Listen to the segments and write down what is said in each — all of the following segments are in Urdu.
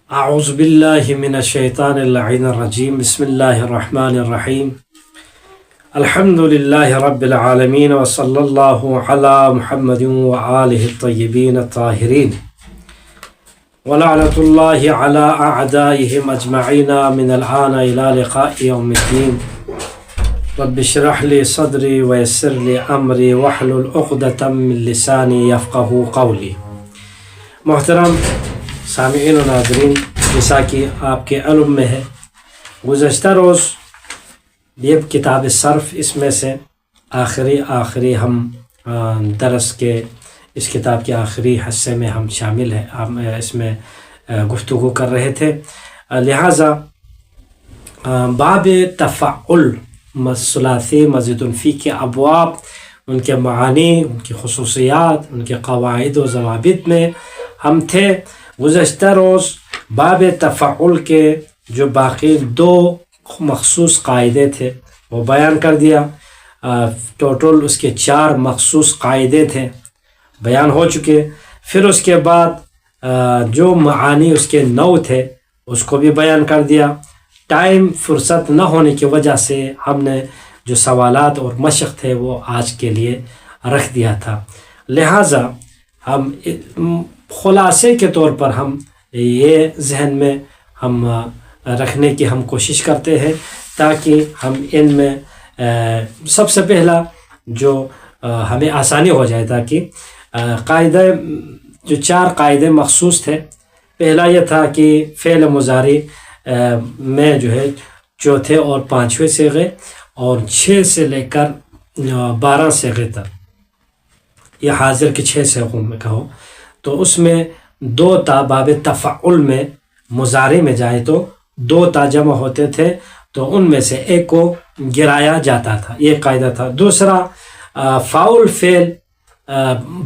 اعوذ باللہ من الشیطان اللعین الرجیم بسم اللہ الرحمن الرحیم الحمد للہ رب العالمین وصلی اللہ علی محمد وآلہ الطیبین الطاہرین ولعنۃ اللہ علی اعدائہم اجمعین من الآن الى لقاء یوم الدین رب اشرح لی صدری ویسر لی امری واحلل عقدۃ من لسانی یفقہوا قولی۔ محترم سامعین و ناظرین، جیسا کہ آپ کے علم میں ہے، گزشتہ روز یہ کتاب صرف اس میں سے آخری ہم درس کے اس کتاب کے آخری حصے میں ہم شامل ہیں، ہم اس میں گفتگو کر رہے تھے۔ لہٰذا باب تفعل ثلاثی مزید فی کے ابواب، ان کے معانی، ان کی خصوصیات، ان کے قواعد و ضوابط میں ہم تھے۔ گزشتہ روز باب تفعل کے جو باقی دو مخصوص قاعدے تھے وہ بیان کر دیا۔ ٹوٹل اس کے 4 مخصوص قاعدے تھے، بیان ہو چکے۔ پھر اس کے بعد جو معانی اس کے 9 تھے اس کو بھی بیان کر دیا۔ ٹائم فرصت نہ ہونے کی وجہ سے ہم نے جو سوالات اور مشق تھے وہ آج کے لیے رکھ دیا تھا، لہٰذا ہم خلاصے کے طور پر ہم یہ ذہن میں ہم رکھنے کی ہم کوشش کرتے ہیں تاکہ ہم ان میں سب سے پہلا جو ہمیں آسانی ہو جائے، تاکہ قاعدہ جو 4 قاعدے مخصوص تھے۔ پہلا یہ تھا کہ فعل مضارع میں جو ہے 4تھے اور 5ویں صیغے اور 6 سے لے کر 12 صیغے تک، یہ حاضر کے 6 صیغوں میں کہو تو اس میں 2 تا باب تفعل میں مضارع میں جائے تو 2 تا جمع ہوتے تھے، تو ان میں سے ایک کو گرایا جاتا تھا، یہ قاعدہ تھا۔ دوسرا، فاعل فعل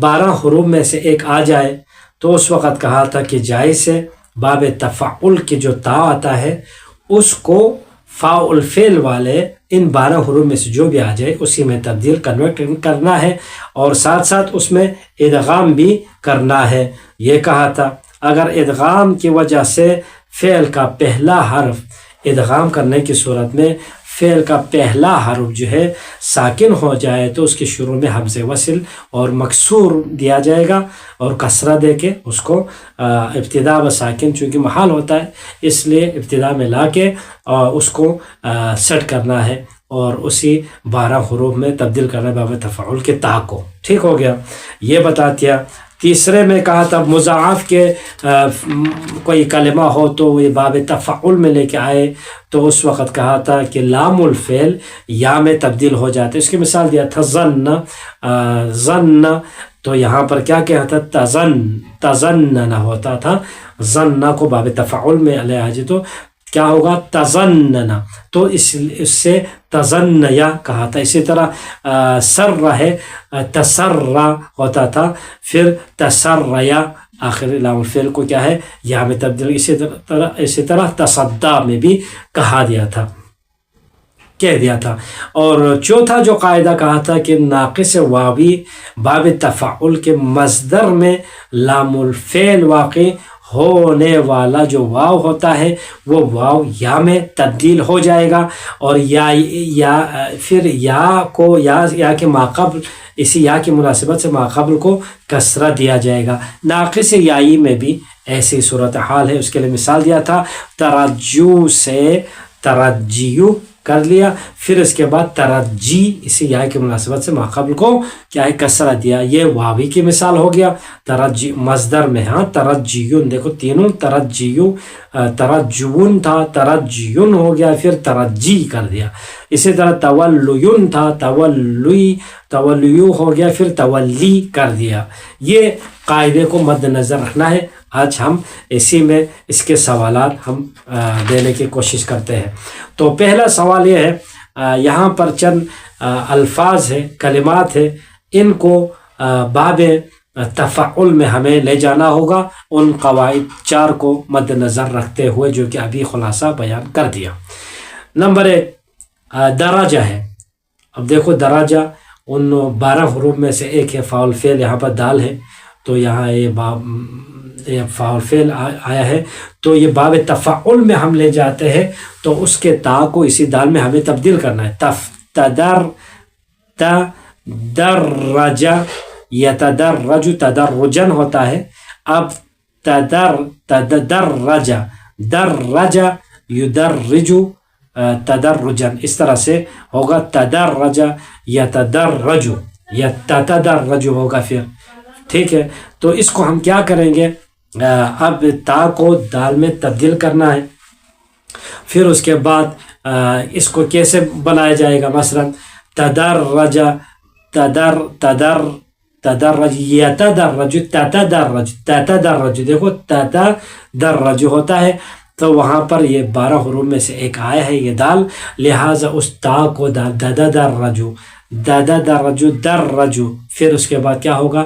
12 حروف میں سے ایک آ جائے تو اس وقت کہا تھا کہ جائز ہے باب تفعل کی جو تا آتا ہے اس کو فاعل فعل والے ان 12 حروف میں سے جو بھی آ جائے اسی میں تبدیل کنورٹ کرنا ہے، اور ساتھ ساتھ اس میں ادغام بھی کرنا ہے، یہ کہا تھا۔ اگر ادغام کی وجہ سے فعل کا پہلا حرف ادغام کرنے کی صورت میں فعل کا پہلا حرف جو ہے ساکن ہو جائے تو اس کے شروع میں حمز وصل اور مکسور دیا جائے گا، اور کسرہ دے کے اس کو ابتدا و ساکن چونکہ محال ہوتا ہے اس لیے ابتدا میں لا کے اس کو سیٹ کرنا ہے اور اسی 12 حروف میں تبدیل کرنا ہے باب تفعل کے تا کو۔ ٹھیک ہو گیا، یہ بتا دیا۔ تیسرے میں کہا تھا مضاعف کے کوئی کلمہ ہو تو یہ باب تفعل میں لے کے آئے تو اس وقت کہا تھا کہ لام الفعل یا میں تبدیل ہو جاتے۔ اس کی مثال دیا تھا ظن، تو یہاں پر کیا کہا تھا تظنن ہوتا تھا، ظن کو باب تفعل میں لے آجے تو کیا ہوگا تظنن، تو اس سے تظنیا کہا تھا۔ اسی طرح سر ہے تسرا ہوتا تھا، پھر تسریا آخر لام الفعل کو کیا ہے یا میں تبدیل۔ اسی طرح تصدا میں بھی کہہ دیا تھا۔ اور چوتھا جو قاعدہ کہا تھا کہ ناقص واوی باب تفعل کے مصدر میں لام الفعل واقع ہونے والا جو واو ہوتا ہے وہ واو یا میں تبدیل ہو جائے گا، اور پھر یا کے ماقبل اسی یا کی مناسبت سے ماقبل کو کسرہ دیا جائے گا۔ ناقص یائی میں بھی ایسی صورتحال ہے، اس کے لیے مثال دیا تھا ترجو سے ترجیو کر لیا، پھر اس کے بعد ترجی اسی یا کی مناسبت سے ماقبل کو کیا ہے کسرہ دیا، یہ واوی کی مثال ہو گیا۔ ترجی مصدر میں ترجیون، دیکھو تینوں ترجیو، ترجون تھا ترجیون ہو گیا، پھر ترجی کر دیا۔ اسی طرح تولیون تھا تولیو ہو گیا، پھر تولی کر دیا۔ یہ قاعدے کو مد نظر رکھنا ہے۔ آج ہم اسی میں اس کے سوالات ہم دینے کی کوشش کرتے ہیں۔ تو پہلا سوال یہ ہے، یہاں پر چند الفاظ ہیں، کلمات ہیں، ان کو باب تفعل میں ہمیں لے جانا ہوگا، ان قواعد 4 کو مد نظر رکھتے ہوئے جو کہ ابھی خلاصہ بیان کر دیا۔ نمبر 1 درجہ ہے۔ اب دیکھو درجہ ان 12 حروف میں سے ایک ہے، فاعل فعل یہاں پر دال ہے، تو یہاں یہ فاعل فعل آیا ہے تو یہ باب تفعل میں ہم لے جاتے ہیں تو اس کے تا کو اسی دال میں ہمیں تبدیل کرنا ہے. تدرج یتدرج تدرجن ہوتا ہے. اب تدرج درج یدرج تدرجن اس طرح سے ہوگا. تدرج یتدرج یا تتدرج ہوگا پھر. ٹھیک ہے, تو اس کو ہم کیا کریں گے, اب تا کو دال میں تبدیل کرنا ہے. پھر اس کے بعد اس کو کیسے بنایا جائے گا, مثلا تدرج تدرج یتدرج تتدرج تتدرج, دیکھو تتدرج ہوتا ہے تو وہاں پر یہ 12 حروف میں سے ایک آیا ہے یہ دال, لہٰذا اس تا کو ددرجو ددرجو درجو. پھر اس کے بعد کیا ہوگا,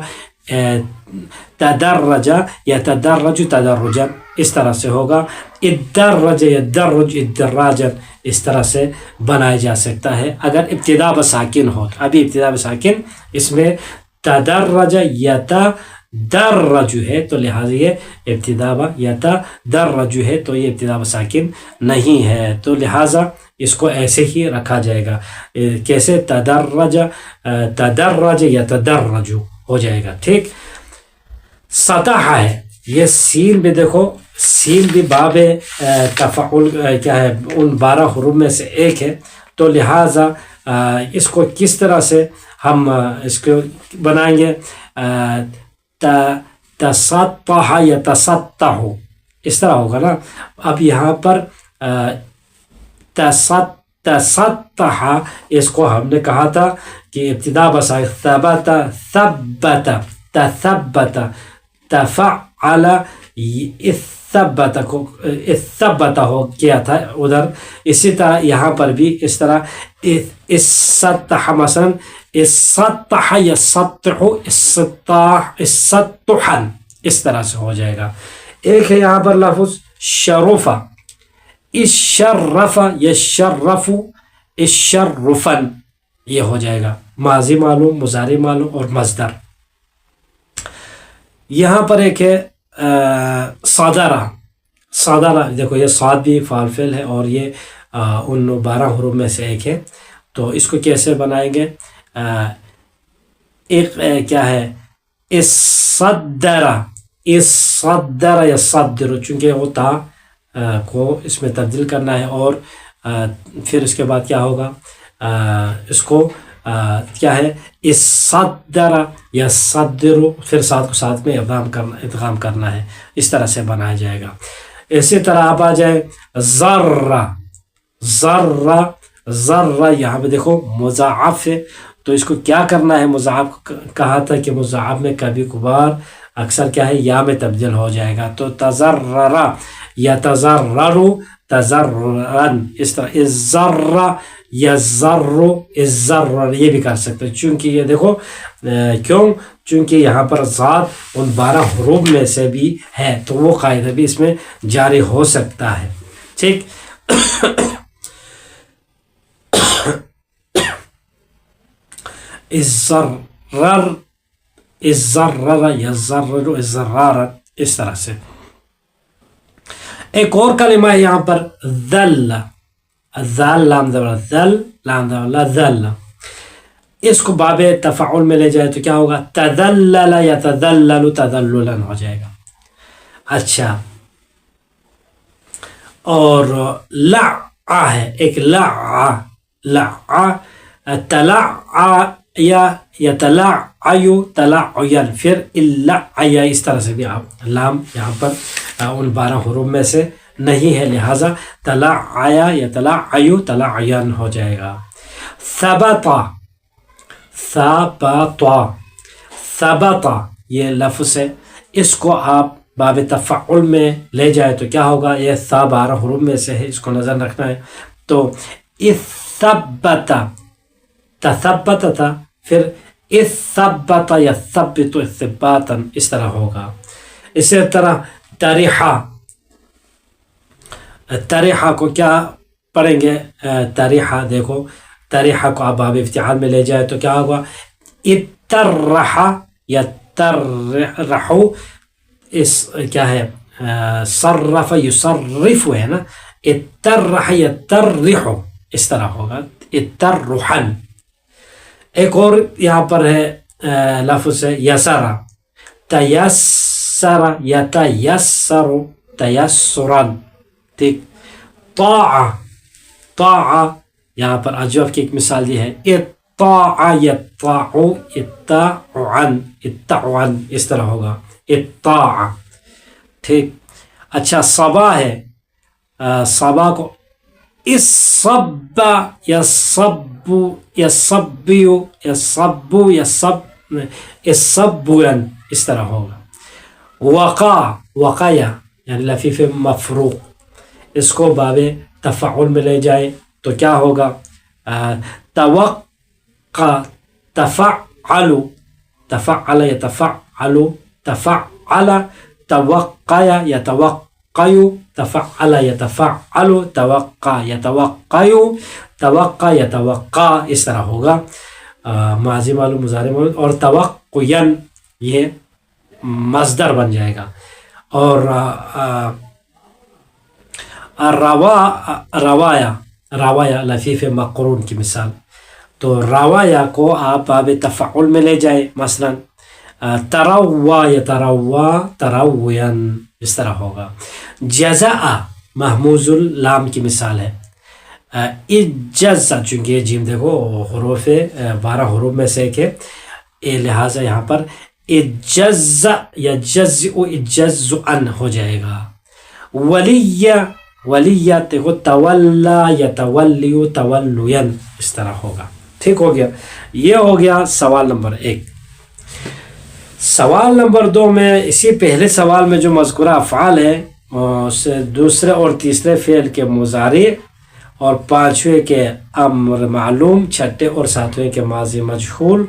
تدرج یتدرج تدرجا اس طرح سے ہوگا. ادرج یدرج ادراجا اس طرح سے بنایا جا سکتا ہے اگر ابتدا بساکن ہو. ابھی ابتدا بساکن اس میں تدرج یتدرج ہے تو لہٰذا یہ ابتدا یتدرج ہے تو یہ ابتدا بساکن نہیں ہے, تو لہٰذا اس کو ایسے ہی رکھا جائے گا. کیسے, تدرج یتدرج ہو جائے گا. ٹھیک, سطح ہے یہ سین بھی, دیکھو سین بھی باب تفعل کیا ہے ان 12 حروف میں سے ایک ہے, تو لہٰذا اس کو کس طرح سے ہم اس کو بنائیں گے, تسطح یتسطح اس طرح ہوگا نا. اب یہاں پر تسطح اس کو ہم نے کہا تھا کہ ابتدا بسا ثبت ثبت تثبت تفعل ثبت کو ثبت ہو کیا تھا ادھر. اسی طرح یہاں پر بھی اس طرح اسطح مثلا اسطح یسطح اسطحا اس طرح سے ہو جائے گا. ایک ہے یہاں پر لفظ شرفا, الشرف یشرف الشرفا یہ ہو جائے گا. ماضی معلوم, مضارع معلوم اور مصدر. یہاں پر ایک ہے صادرہ. صادرہ دیکھو یہ صاد بھی فعل فعل ہے اور یہ ان 12 حروف میں سے ایک ہے, تو اس کو کیسے بنائیں گے. ایک کیا ہے الصدر الصدر یصدر, چونکہ وہ تا کو اس میں تبدیل کرنا ہے اور پھر اس کے بعد کیا ہوگا, اس کو کیا ہے الصدر یصدر, پھر ساتھ کو ساتھ میں ادغام کرنا ہے. اس طرح سے بنایا جائے گا. اسی طرح آپ آ جائیں ذرہ ذرہ ذرہ, یہاں پہ دیکھو مضاعف ہے تو اس کو کیا کرنا ہے, مضاعف کہا تھا کہ مضاعف میں کبھی کبھار اکثر کیا ہے یا میں تبدیل ہو جائے گا, تو تضرر یا تضرر تضررن اس طرح. الذرہ یذر الذر یہ بھی کر سکتے چونکہ یہ دیکھو کیوں, چونکہ یہاں پر ذات ان 12 حروف میں سے بھی ہے تو وہ قاعدہ بھی اس میں جاری ہو سکتا ہے. ٹھیک, الذرر الذرر یذرر الذرار اس طرح سے. ایک اور کلمہ ہے یہاں پر ذل, ذل لام زبر ذل لام زبر ذل, اس کو باب تفعل میں لے جائے تو کیا ہوگا, تذلل یتذلل تذللا ہو جائے گا. اچھا, اور لع ہے ایک لع لع تلع یا یتلعی تلعین, پھر اللعی اس طرح سے بھی آپ لام یہاں پر ان 12 حروف میں سے نہیں ہے لہذا تلعیا یتلعی تلعین ہو جائے گا. ثبت ثبت ثبت یہ لفظ ہے, اس کو آپ باب تفعل میں لے جائے تو کیا ہوگا, یہ 12 حروف میں سے ہے, اس کو نظر رکھنا ہے. تو اثبت تثبت تھا, پھر اثبت یثبت اثباتا اس طرح ہوگا. اسی طرح تریحہ, تریحہ کو کیا پڑھیں گے, تریحہ دیکھو تریحہ کو آپ باب افتعال میں لے جائے تو کیا ہوگا, اترح یترح اس کیا ہے صرف یصرف ہے نا، اترح یترح اس طرح ہوگا اترحن. ایک اور یہاں پر ہے لفظ ہے یسرا، تیسر یتیسر تیسرن. ٹھیک. طاع، طاع یہاں پر اجوف کی ایک مثال یہ ہے اطاع یطاع اتعن، اتعن اس طرح ہوگا اطاع. ٹھیک. اچھا صبا ہے، صبا کو الصب یصب یصبیو یصبو یصب الصبون اس طرح ہوگا. وقع، وقایا یعنی لفیف مفروق، اس کو باب تفعل میں لے جائے تو کیا ہوگا توقع تفعل، تفعل یتفعل تفعل، توقع یتوقع تفعل یتفعل توقع یتوقع توقع یتوقع اس طرح ہوگا. ماضی معلوم مضارع معلوم اور توقعن یہ مصدر بن جائے گا. اور روایا، روایا لفیف مقرون کی مثال. تو روایا کو آپ باب تفعل میں لے جائے، مثلا تروا یتروا تروین اس طرح ہوگا. جزاء محموز اللام کی مثال ہے. اجزا، چونکہ یہ جیم دیکھو حروف 12 حروف میں سے ایک ہے، لہٰذا یہاں پر اجز یجزئ اجزءن ہو جائے گا. ولی، ولی دیکھو تولا یتولی تولین اس طرح ہوگا. ٹھیک ہو گیا. یہ ہو گیا سوال نمبر 1. سوال نمبر 2 میں اسی پہلے سوال میں جو مذکورہ افعال ہے اس دوسرے اور تیسرے فعل کے مضارع اور 5ویں کے امر معلوم، 6 اور 7ویں کے ماضی مجہول،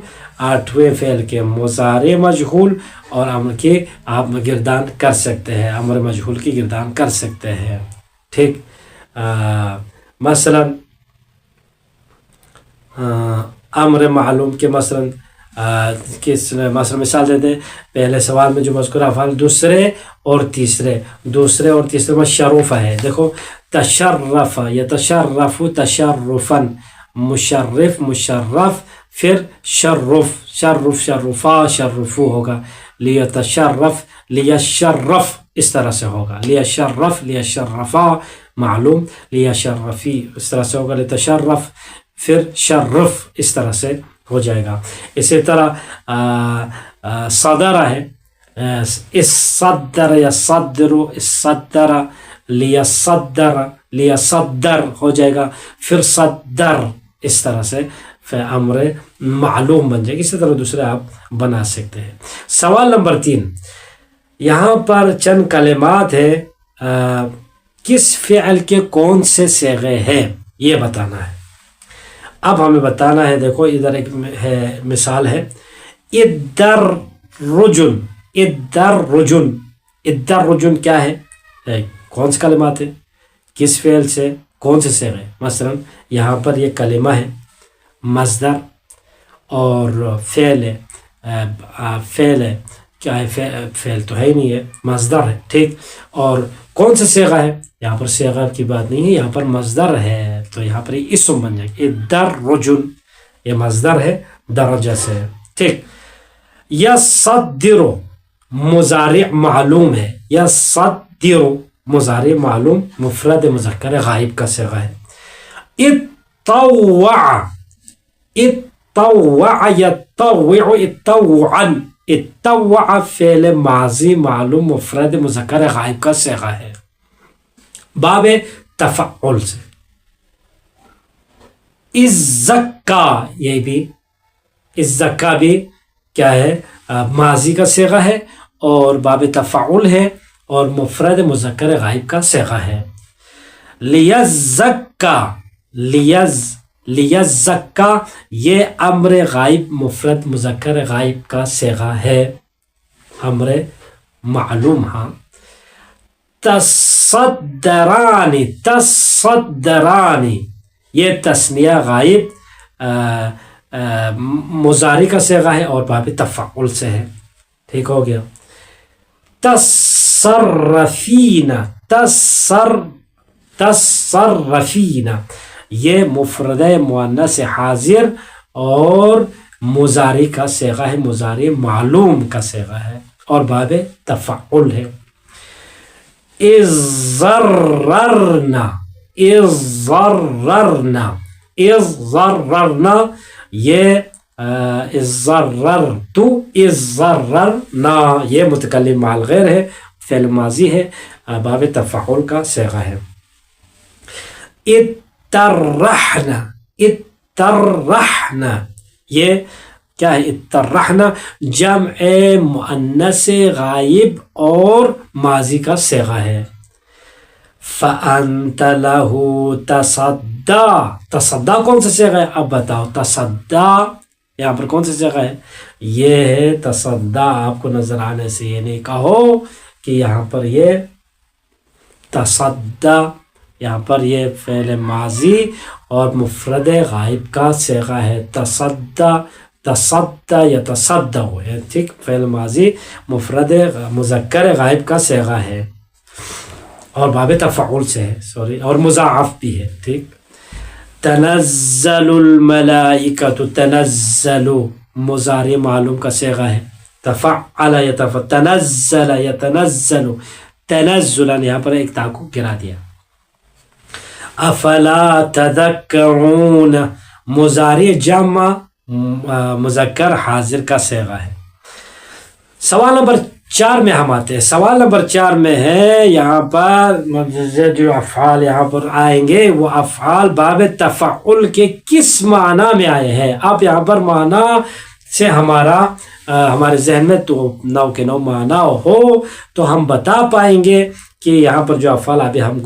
8ویں فعل کے مضارع مجہول اور امر کی آپ گردان کر سکتے ہیں، امر مجہول کی گردان کر سکتے ہیں. ٹھیک. مثلا امر معلوم کے مثلا کس مثلا مثال دیتے ہیں. پہلے سوال میں جو مذکورہ افعال دوسرے اور تیسرے میں شروف ہے. دیکھو تشرف یتشرف تشرفن، مشرف مشرف، پھر شرف شرف شرفا شرفو ہوگا. لیتشرف لیشرف اس طرح سے ہوگا. لیشرف لیشرفا معلوم، لیشرفی اس طرح سے ہوگا. لیتشرف پھر شرف اس طرح سے ہو جائے گا. اسی طرح صدر ہے، الصدر یصدر الصدر لیصدر لیصدر ہو جائے گا. پھر صدر اس طرح سے امر معلوم بن جائے گا. اسی طرح دوسرے آپ بنا سکتے ہیں. سوال نمبر 3 یہاں پر چند کلمات ہے، کس فعل کے کون سے صیغے ہیں یہ بتانا ہے. اب ہمیں بتانا ہے. دیکھو ادھر ایک ہے مثال ہے الدرجن، الدرجن، الدرجن کیا ہے، کون سے کلمات ہے، کس فعل سے کون سے صیغے. مثلا یہاں پر یہ کلمہ ہے مصدر اور فعل ہے، فعل ہے کیا ہے، فعل تو ہے ہی نہیں ہے، مصدر ہے. ٹھیک. اور کون سے صیغہ ہے، یہاں پر صیغہ کی بات نہیں ہے، یہاں پر مصدر ہے تو یہاں پر یہ اسم بن جائے گا. الدرجن یہ مصدر ہے، درجہ سے. ٹھیک. یصدر مضارع معلوم ہے، یصدر مضارع معلوم مفرد مذکر غائب کا صیغہ ہے. اتطوع، اتطوع یتطوع اتطوعا، اتطوع فعل ماضی معلوم مفرد مذکر غائب کا صیغہ ہے باب تفعل سے. الزکا، یہ بھی الزکا بھی کیا ہے، ماضی کا صیغہ ہے اور باب تفعل ہے اور مفرد مذکر غائب کا صیغہ ہے. لیزکا، لیزکا یہ امر غائب مفرد مذکر غائب کا صیغہ ہے، امر معلوم. ہاں. تصدرانی، تصدرانی یہ تثنیہ غائب مضارع کا صیغہ ہے اور باب تفعل سے ہے. ٹھیک ہو گیا. تصرفین، تصرفین، یہ مفرد مؤنث حاضر اور مضارع کا صیغہ ہے، مضارع معلوم کا صیغہ ہے اور باب تفعل ہے. اضررنا، اضررنا، اضررنا، یہ اضررت، اضررنا، یہ متکلم مع الغیر ہے، فعل ماضی ہے، باب تفعل کا صیغہ ہے. اترحنا، اترحنا، یہ کیا ہے؟ اترحنا جمع مؤنث غائب اور ماضی کا صیغہ ہے. فأنت له تصدى، تصدى کون سا صیغہ ہے؟ اب بتاؤ. تصدى یہاں پر کون سا صیغہ ہے؟ یہ ہے تصدى. آپ کو نظر آنے سے یہ نہیں کہو کہ یہاں پر یہ تصدى، یہاں پر یہ فعل ماضی اور مفرد غائب کا صیغہ ہے. تصدى، تصدى يتصدى ہے، ٹھیک. فعل ماضی مفرد مذکر غائب کا صیغہ ہے اور باب تفعول سے ہے، سوری، اور مضاعف بھی ہے، ٹھیک. تنزل الملائکۃ، تنزل مضارع معلوم کا صیغہ ہے. تفعل یتفعل، تنزل یتنزل، تنزلا یہاں پر ایک تا کو گرا دیا. افلا تذکرون مضارع جمع مذکر حاضر کا صیغہ ہے. سوال نمبر 4 میں ہم آتے ہیں. سوال نمبر 4 میں ہے یہاں پر جو افعال یہاں پر آئیں گے وہ افعال باب تفعل کے کس معنی میں آئے ہیں. آپ یہاں پر معنی سے ہمارے ذہن میں تو 9 کے 9 معنی ہو تو ہم بتا پائیں گے کہ یہاں پر جو افعال ابھی ہم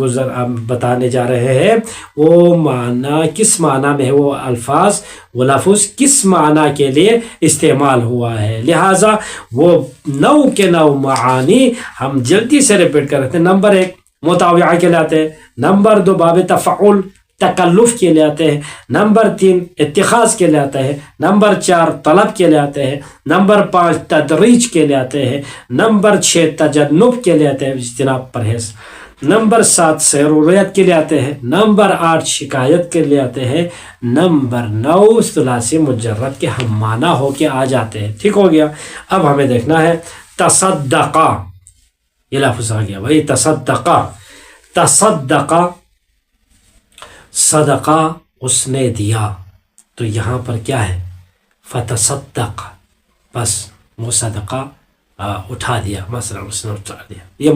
بتانے جا رہے ہیں وہ معنی کس معنی میں ہے، وہ الفاظ وہ لفظ کس معنی کے لیے استعمال ہوا ہے. لہٰذا وہ 9 کے 9 معانی ہم جلدی سے ریپیٹ کر رہتے ہیں. نمبر 1 مطاوعہ کے لیے آتے ہیں. نمبر 2 باب تفعل تکلف کے لیے آتے ہیں. نمبر 3 اتخاذ کے لیے آتے ہیں. نمبر 4 طلب کے لیے آتے ہیں. نمبر 5 تدریج کے لیے آتے ہیں. نمبر 6 تجنب کے لیے آتے ہیں، اجتناب پرہیز. نمبر 7 سیروریت کے لیے آتے ہیں. نمبر 8 شکایت کے لیے آتے ہیں. نمبر 9 ثلاثی مجرد کے ہم معنی ہو کے آ جاتے ہیں. ٹھیک ہو گیا. اب ہمیں دیکھنا ہے تصدقہ، یہ لفظ آ گیا بھائی. تصدقہ، تصدقہ، صدقہ اس نے دیا، تو یہاں پر کیا ہے؟ فتصدق، بس وہ صدقہ اٹھا دیا، مثلا اس نے اٹھا دیا. یہ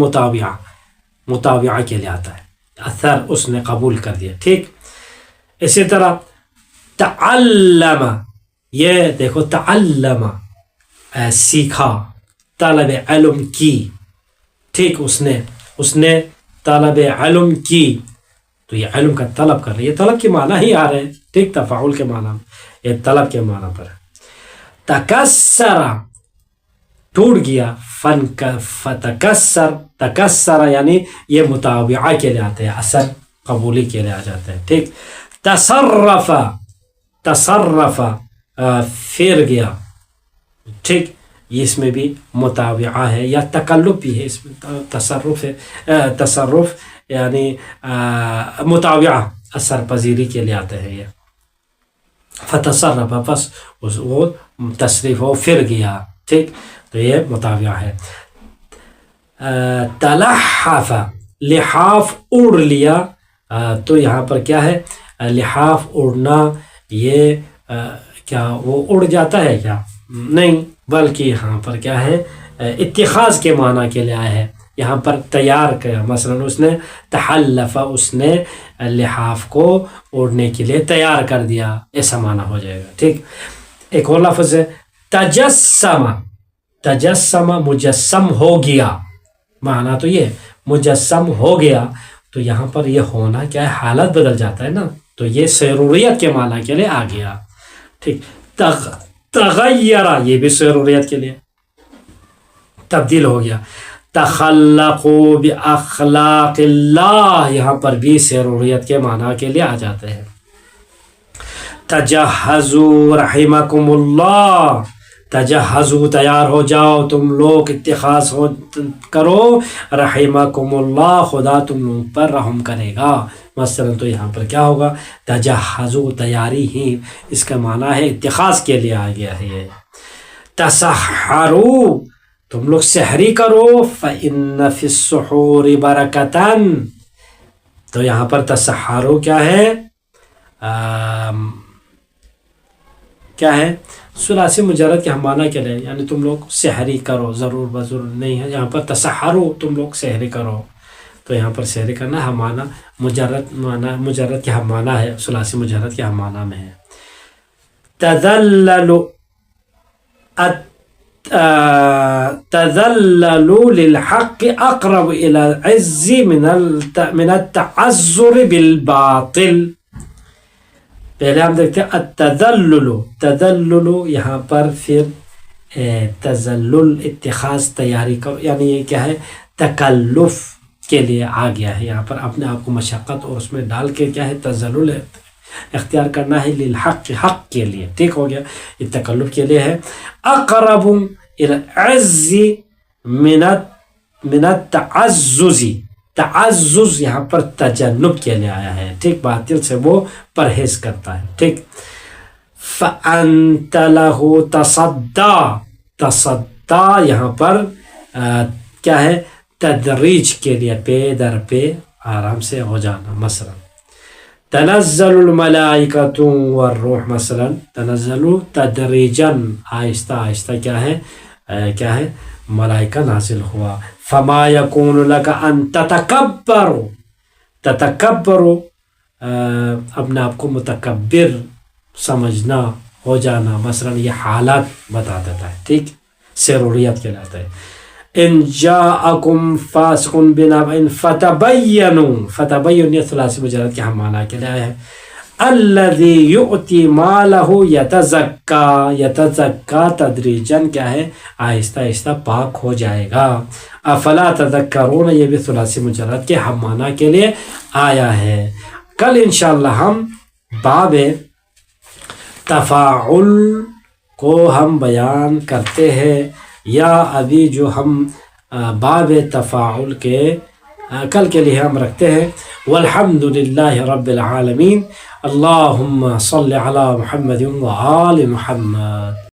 مطاوعہ کے لیے آتا ہے. اثر اس نے قبول کر دیا، ٹھیک. اسی طرح تعلم، یہ دیکھو تعلم سیکھا، طلب علم کی، ٹھیک. اس نے طلب علم کی، تو یہ علم کا طلب کر رہی ہے. طلب کے معنی ہی آ رہے ہیں، ٹھیک. تفاعل کے معنی، یہ طلب کے معنی پر ہے. تکسر ٹوٹ گیا، فتکسر، تکسر یعنی یہ مطاوعہ کے لیے آتے ہیں، اثر قبولی کے لیے آ جاتے ہیں، ٹھیک. تصرف، تصرف پھر گیا، ٹھیک. اس میں بھی مطاوعہ ہے یا تکلف بھی ہے، اس میں تصرف ہے. تصرف یعنی مطاوعہ اثر پذیری کے لیے آتے ہیں. یہ فتصرف، بس وہ تصریف ہو پھر گیا، ٹھیک. تو یہ مطاوعہ ہے. تلحف، لحاف اڑ لیا، تو یہاں پر کیا ہے؟ لحاف اڑنا، یہ کیا وہ اڑ جاتا ہے کیا؟ نہیں، بلکہ یہاں پر کیا ہے؟ اتخاذ کے معنی کے لیے آیا ہے. یہاں پر تیار کیا، مثلا اس نے تحلف، اس نے لحاف کو اڑنے کے لیے تیار کر دیا، ایسا معنی ہو جائے گا، ٹھیک. ایک اور لفظ ہے تجسم، تجسم مجسم ہو گیا، معنی تو یہ مجسم ہو گیا. تو یہاں پر یہ ہونا کیا ہے؟ حالت بدل جاتا ہے نا، تو یہ سیروریت کے معنی کے لیے آ گیا، ٹھیک. تغیر، یہ بھی سیروریت کے لیے تبدیل ہو گیا. تخلقوا باخلاق اللہ، یہاں پر بھی سیروریت کے معنی کے لیے آ جاتے ہیں. تجہزوا رحمکم اللہ، تجہزو تیار ہو جاؤ تم لوگ، اتخاذ کرو، رحمکم اللہ خدا تم لوگ پر رحم کرے گا۔ مثلا تو یہاں پر کیا ہوگا؟ تجہزو تیاری ہی، اس کا معنی ہے اتخاذ کے لیے آ گیا ہے یہ۔ تسحرو تم لوگ سحری کرو، فإن فی السحور برکتن، تو یہاں پر تسحرو کیا ہے؟ کیا ہے؟ ثلاثی مجرد کے ہم معنی کے لیے، یعنی تم لوگ سحری کرو، ضرور بضرور نہیں ہے یہاں پر تسحرو تم لوگ سحری کرو، تو یہاں پر سحری کرنا ہم معنی مجرد کے ہم معنی ہے، ثلاثی مجرد کے ہم معنی میں ہے۔ تذللوا للحق اقرب الى العز من التعذر بالباطل۔ پہلے ہم دیکھتے ہیں تذلل، یہاں پر پھر تذلل اتخاذ تیاری کرو، یعنی یہ کیا ہے؟ تکلف کے لیے آ گیا ہے یہاں پر، اپنے آپ کو مشقت اور اس میں ڈال کے کیا ہے؟ تذلل اختیار کرنا ہے، للحق حق کے لیے، ٹھیک ہو گیا، یہ تکلف کے لیے ہے۔ اقرب الى العز من التعزز، تعزز یہاں پر تجنب کے لیے آیا ہے، ٹھیک، باطل سے وہ پرہیز کرتا ہے، ٹھیک۔ فأنت له تصدى یہاں پر کیا ہے؟ تدریج کے لیے، پے در پے آرام سے ہو جانا۔ مثلا تنزل الملائکۃ والروح، مثلا تنزل تدریجاً، آہستہ آہستہ کیا ہے؟ کیا ہے؟ ملائکہ نازل ہوا۔ فما یکون لک ان تتکبر، اپنے آپ کو متکبر سمجھنا، ہو جانا، مثلا یہ حالات بتا دیتا ہے، ٹھیک، ضروریات کہلاتا ہے۔ ان جاءکم فاسق بنبأ فتبینوا، یہ ثلاثی مجرد کے ہم معنی کے لیے آیا ہے۔ الذی یؤتی مالہ یتزکا تدریجاً، کیا ہے؟ آہستہ آہستہ پاک ہو جائے گا۔ افلا تذکرون، یہ بھی ثلاثی مجرد کے ہم معنی کے لیے آیا ہے۔ کل انشاءاللہ ہم باب تفاعل کو ہم بیان کرتے ہیں، یا ابھی جو ہم باب تفاعل کے کل کے لیے ہم رکھتے ہیں۔ والحمد للہ رب العالمین، اللہم صل علی محمد وآل محمد۔